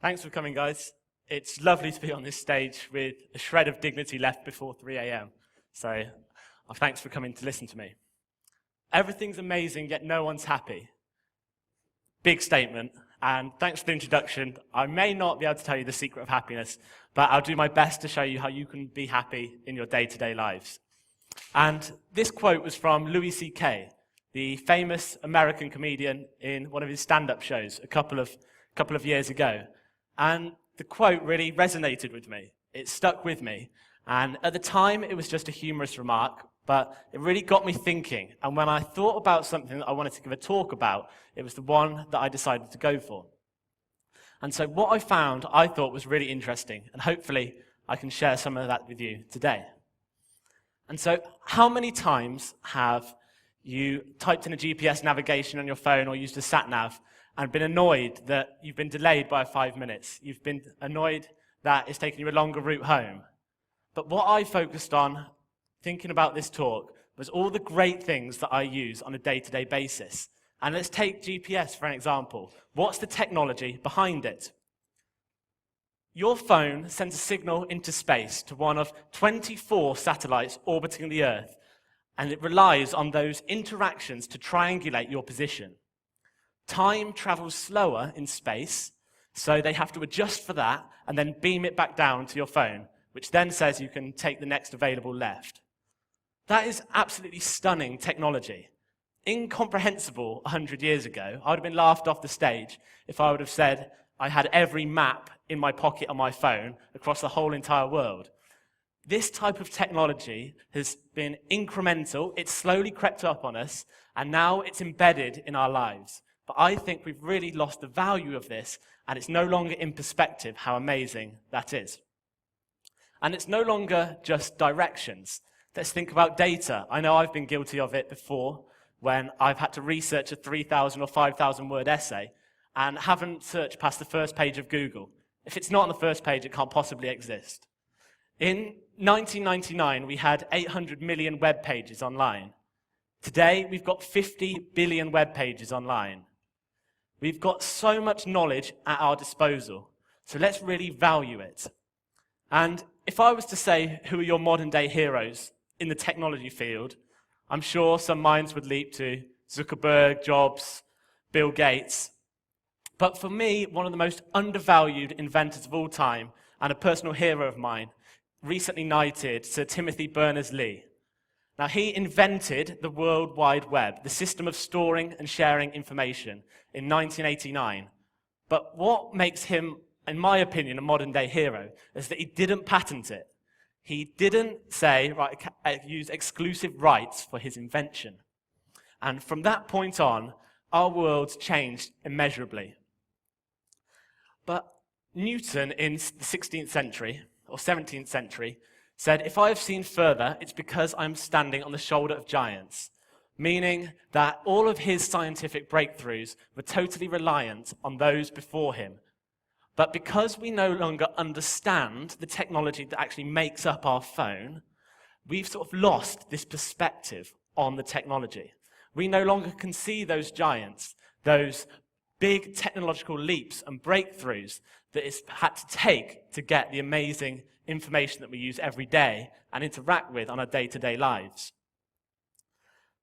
Thanks for coming, guys. It's lovely to be on this stage with a shred of dignity left before 3 a.m. So thanks for coming to listen to me. Everything's amazing, yet no one's happy. Big statement, and thanks for the introduction. I may not be able to tell you the secret of happiness, but I'll do my best to show you how you can be happy in your day-to-day lives. And this quote was from Louis C.K., the famous American comedian in one of his stand-up shows a couple of years ago. And the quote really resonated with me. It stuck with me. And at the time, it was just a humorous remark, but it really got me thinking. And when I thought about something that I wanted to give a talk about, it was the one that I decided to go for. And so what I found, I thought was really interesting, and hopefully I can share some of that with you today. And so how many times have you typed in a GPS navigation on your phone or used a sat-nav and been annoyed that you've been delayed by 5 minutes? You've been annoyed that it's taken you a longer route home. But what I focused on thinking about this talk was all the great things that I use on a day-to-day basis. And let's take GPS for an example. What's the technology behind it? Your phone sends a signal into space to one of 24 satellites orbiting the Earth, and it relies on those interactions to triangulate your position. Time travels slower in space, so they have to adjust for that and then beam it back down to your phone, which then says you can take the next available left. That is absolutely stunning technology. Incomprehensible 100 years ago. I would have been laughed off the stage if I would have said I had every map in my pocket on my phone across the whole entire world. This type of technology has been incremental, it's slowly crept up on us, and now it's embedded in our lives. But I think we've really lost the value of this, and it's no longer in perspective how amazing that is. And it's no longer just directions. Let's think about data. I know I've been guilty of it before when I've had to research a 3,000 or 5,000 word essay and haven't searched past the first page of Google. If it's not on the first page, it can't possibly exist. In 1999, we had 800 million web pages online. Today, we've got 50 billion web pages online. We've got so much knowledge at our disposal, so let's really value it. And if I was to say who are your modern-day heroes in the technology field, I'm sure some minds would leap to Zuckerberg, Jobs, Bill Gates. But for me, one of the most undervalued inventors of all time, and a personal hero of mine, recently knighted, Sir Timothy Berners-Lee. Now, he invented the World Wide Web, the system of storing and sharing information, in 1989. But what makes him, in my opinion, a modern-day hero is that he didn't patent it. He didn't say, right, use exclusive rights for his invention. And from that point on, our world's changed immeasurably. But Newton in the 16th century, or 17th century, said, if I have seen further, it's because I'm standing on the shoulder of giants, meaning that all of his scientific breakthroughs were totally reliant on those before him. But because we no longer understand the technology that actually makes up our phone, we've sort of lost this perspective on the technology. We no longer can see those giants, those big technological leaps and breakthroughs that it's had to take to get the amazing information that we use every day and interact with on our day-to-day lives.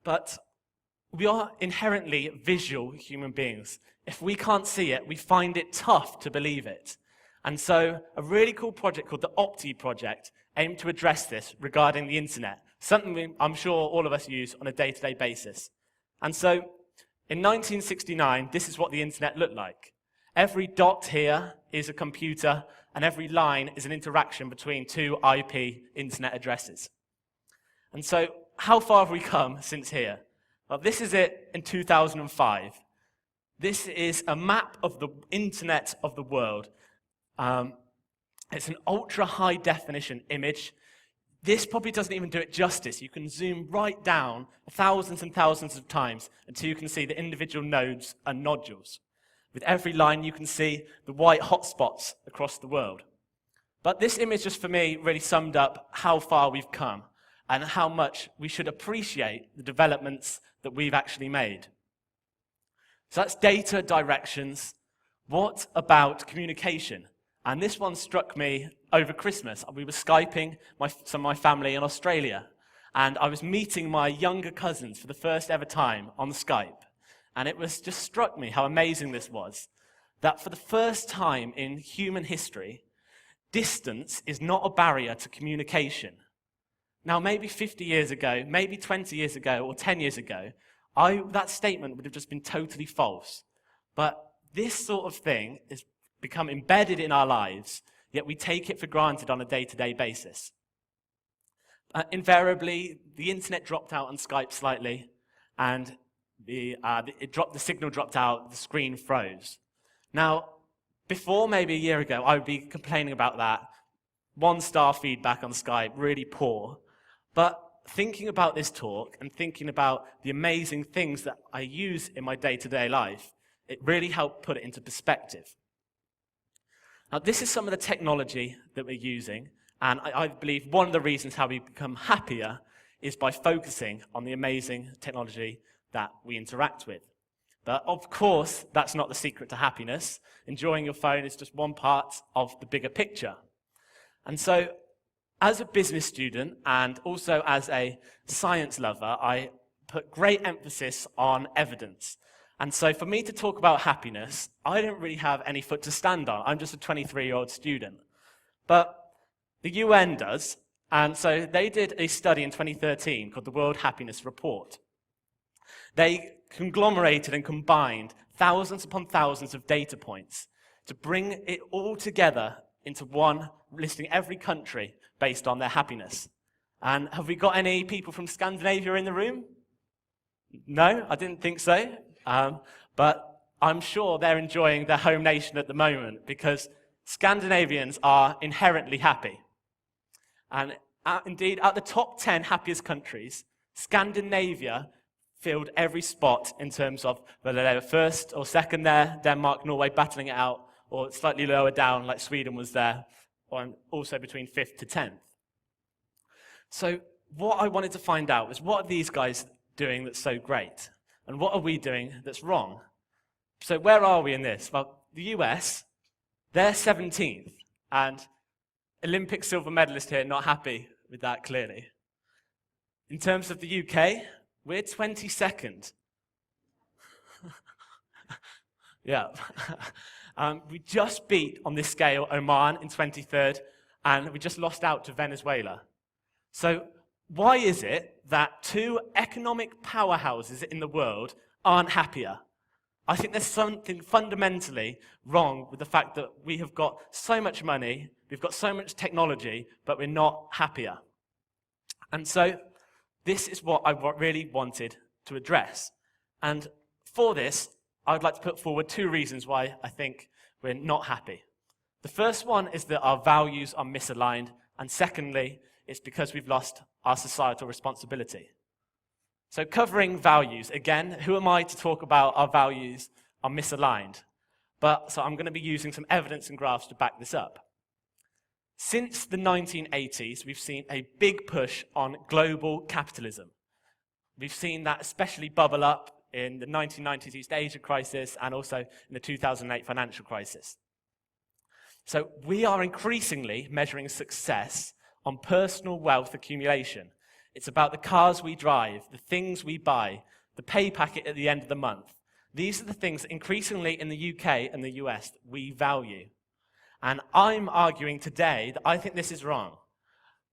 But we are inherently visual human beings. If we can't see it, we find it tough to believe it. And so a really cool project called the Opti project aimed to address this regarding the internet, something I'm sure all of us use on a day-to-day basis. And so in 1969, this is what the internet looked like. Every dot here is a computer, and every line is an interaction between two IP internet addresses. And so how far have we come since here? Well, this is it in 2005. This is a map of the internet of the world. It's an ultra-high definition image. This probably doesn't even do it justice. You can zoom right down thousands and thousands of times until you can see the individual nodes and nodules. With every line, you can see the white hotspots across the world. But this image, just for me, really summed up how far we've come and how much we should appreciate the developments that we've actually made. So that's data, directions. What about communication? And this one struck me over Christmas. We were Skyping some of my family in Australia, and I was meeting my younger cousins for the first ever time on Skype. And it was just struck me how amazing this was, that for the first time in human history, distance is not a barrier to communication. Now, maybe 50 years ago, maybe 20 years ago, or 10 years ago, that statement would have just been totally false. But this sort of thing has become embedded in our lives, yet we take it for granted on a day-to-day basis. Invariably, the internet dropped out on Skype slightly, and the signal dropped out, the screen froze. Now, before maybe a year ago, I would be complaining about that. 1-star feedback on Skype, really poor. But thinking about this talk and thinking about the amazing things that I use in my day-to-day life, it really helped put it into perspective. Now, this is some of the technology that we're using, and I believe one of the reasons how we become happier is by focusing on the amazing technology that we interact with. But of course, that's not the secret to happiness. Enjoying your phone is just one part of the bigger picture. And so, as a business student and also as a science lover, I put great emphasis on evidence. And so for me to talk about happiness, I don't really have any foot to stand on. I'm just a 23-year-old student. But the UN does, and so they did a study in 2013 called the World Happiness Report. They conglomerated and combined thousands upon thousands of data points to bring it all together into one, listing every country based on their happiness. And have we got any people from Scandinavia in the room? No, I didn't think so. But I'm sure they're enjoying their home nation at the moment because Scandinavians are inherently happy. And indeed, at the top 10 happiest countries, Scandinavia filled every spot in terms of whether they were first or second there, Denmark, Norway battling it out, or slightly lower down like Sweden was there, or also between 5th to 10th. So what I wanted to find out was, what are these guys doing that's so great? And what are we doing that's wrong? So where are we in this? Well, the US, they're 17th, and Olympic silver medalist here, not happy with that clearly. In terms of the UK, we're 22nd. Yeah. We just beat, on this scale, Oman in 23rd, and we just lost out to Venezuela. So why is it that two economic powerhouses in the world aren't happier? I think there's something fundamentally wrong with the fact that we have got so much money, we've got so much technology, but we're not happier. And so this is what I really wanted to address. And for this, I would like to put forward two reasons why I think we're not happy. The first one is that our values are misaligned, and secondly, it's because we've lost our societal responsibility. So covering values, again, who am I to talk about our values are misaligned? So I'm going to be using some evidence and graphs to back this up. Since the 1980s, we've seen a big push on global capitalism. We've seen that especially bubble up in the 1990s East Asia crisis and also in the 2008 financial crisis. So we are increasingly measuring success on personal wealth accumulation. It's about the cars we drive, the things we buy, the pay packet at the end of the month. These are the things increasingly in the UK and the US that we value. And I'm arguing today that I think this is wrong,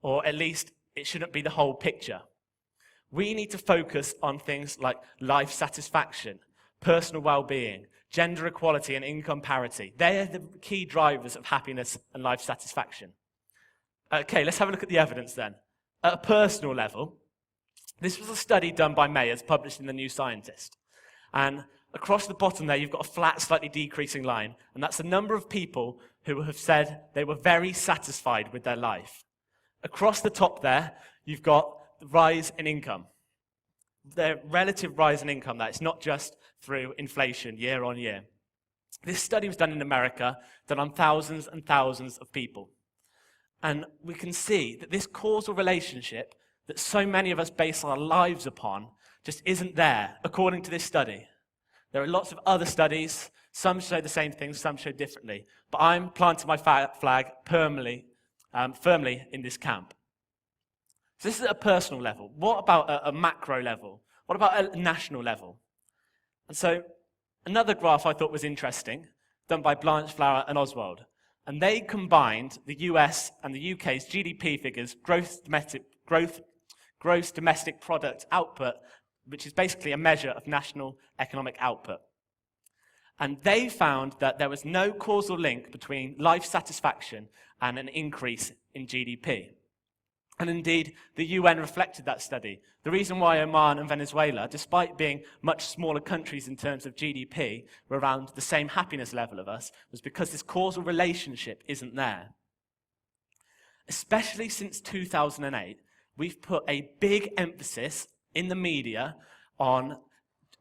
or at least it shouldn't be the whole picture. We need to focus on things like life satisfaction, personal well-being, gender equality and income parity. They're the key drivers of happiness and life satisfaction. Okay, let's have a look at the evidence then. At a personal level, this was a study done by Mayers, published in the New Scientist. And across the bottom there, you've got a flat, slightly decreasing line, and that's the number of people who have said they were very satisfied with their life. Across the top there, you've got the rise in income. The relative rise in income, that it's not just through inflation year on year. This study was done in America, done on thousands and thousands of people. And we can see that this causal relationship that so many of us base our lives upon just isn't there, according to this study. There are lots of other studies Some show the same thing, some show differently. But I'm planting my flag firmly in this camp. So this is at a personal level. What about a macro level? What about a national level? And so another graph I thought was interesting, done by Blanchflower and Oswald. And they combined the US and the UK's GDP figures, gross domestic product output, which is basically a measure of national economic output. And they found that there was no causal link between life satisfaction and an increase in GDP. And indeed, the UN reflected that study. The reason why Oman and Venezuela, despite being much smaller countries in terms of GDP, were around the same happiness level of us, was because this causal relationship isn't there. Especially since 2008, we've put a big emphasis in the media on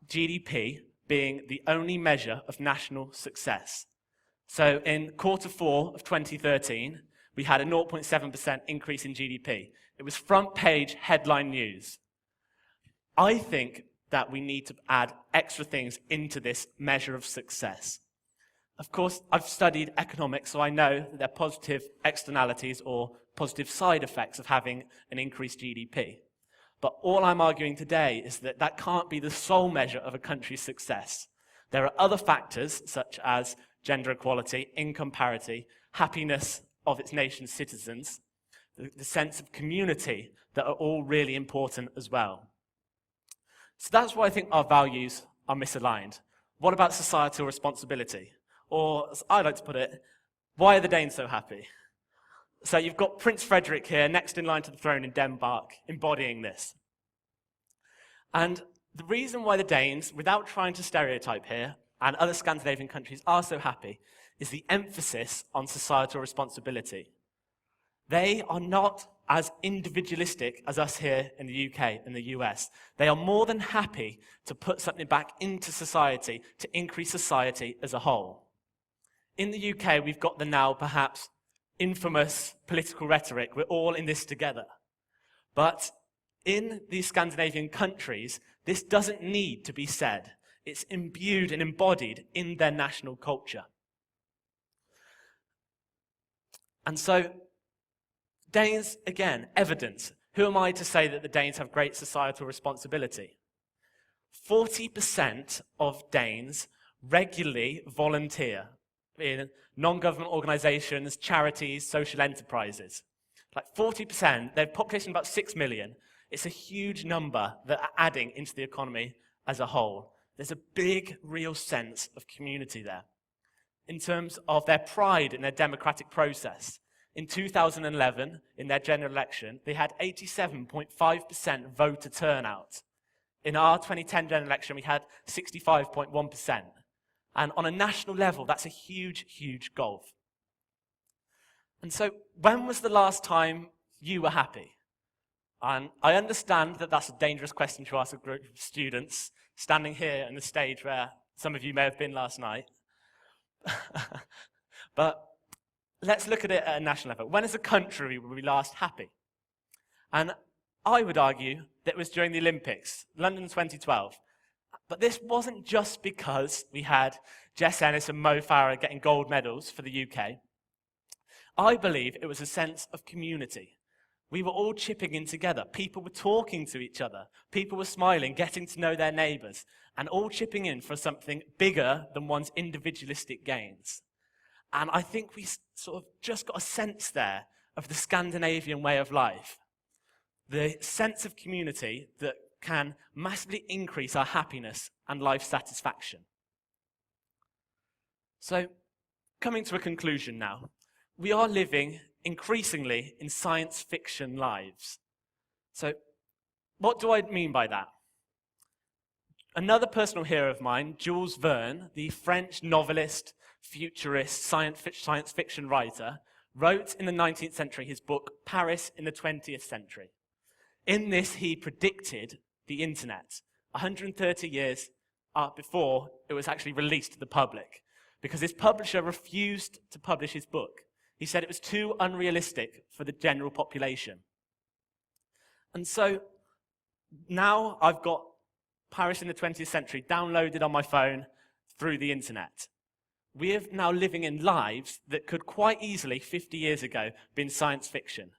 GDP being the only measure of national success. So in Q4 of 2013, we had a 0.7% increase in GDP. It was front page headline news. I think that we need to add extra things into this measure of success. Of course, I've studied economics, so I know that there are positive externalities or positive side effects of having an increased GDP. But all I'm arguing today is that that can't be the sole measure of a country's success. There are other factors, such as gender equality, income parity, happiness of its nation's citizens, the sense of community, that are all really important as well. So that's why I think our values are misaligned. What about societal responsibility? Or, as I like to put it, why are the Danes so happy? So you've got Prince Frederick here, next in line to the throne in Denmark, embodying this. And the reason why the Danes, without trying to stereotype here, and other Scandinavian countries are so happy, is the emphasis on societal responsibility. They are not as individualistic as us here in the UK and the US. They are more than happy to put something back into society to increase society as a whole. In the UK, we've got the now perhaps infamous political rhetoric, we're all in this together. But in these Scandinavian countries, this doesn't need to be said. It's imbued and embodied in their national culture. And so, Danes, again, evidence. Who am I to say that the Danes have great societal responsibility? 40% of Danes regularly volunteer in non-government organizations, charities, social enterprises. Like 40%, their population about 6 million. It's a huge number that are adding into the economy as a whole. There's a big, real sense of community there. In terms of their pride in their democratic process, in 2011, in their general election, they had 87.5% voter turnout. In our 2010 general election, we had 65.1%. And on a national level, that's a huge, huge goal. And so, when was the last time you were happy? And I understand that that's a dangerous question to ask a group of students standing here on the stage where some of you may have been last night. But let's look at it at a national level. When as a country were we last happy? And I would argue that it was during the Olympics, London 2012. But this wasn't just because we had Jess Ennis and Mo Farah getting gold medals for the UK. I believe it was a sense of community. We were all chipping in together. People were talking to each other. People were smiling, getting to know their neighbours, and all chipping in for something bigger than one's individualistic gains. And I think we sort of just got a sense there of the Scandinavian way of life. The sense of community that can massively increase our happiness and life satisfaction. So, coming to a conclusion now, we are living increasingly in science fiction lives. So, what do I mean by that? Another personal hero of mine, Jules Verne, the French novelist, futurist, science fiction writer, wrote in the 19th century his book, Paris in the 20th Century. In this, he predicted the internet 130 years before it was actually released to the public, because his publisher refused to publish his book. He said it was too unrealistic for the general population. And so now I've got Paris in the 20th Century downloaded on my phone through the internet. we are now living in lives that could quite easily, 50 years ago, been science fiction.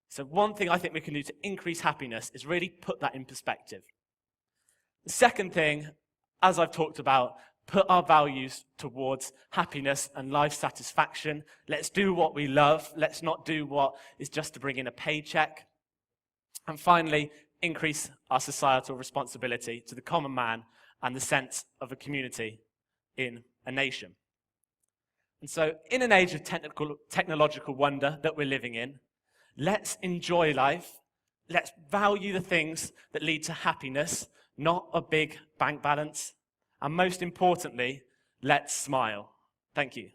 So one thing I think we can do to increase happiness is really put that in perspective. The second thing, as I've talked about, put our values towards happiness and life satisfaction. Let's do what we love. Let's not do what is just to bring in a paycheck. And finally, increase our societal responsibility to the common man and the sense of a community in a nation. And so, in an age of technological wonder that we're living in, let's enjoy life. Let's value the things that lead to happiness, not a big bank balance. And most importantly, let's smile. Thank you.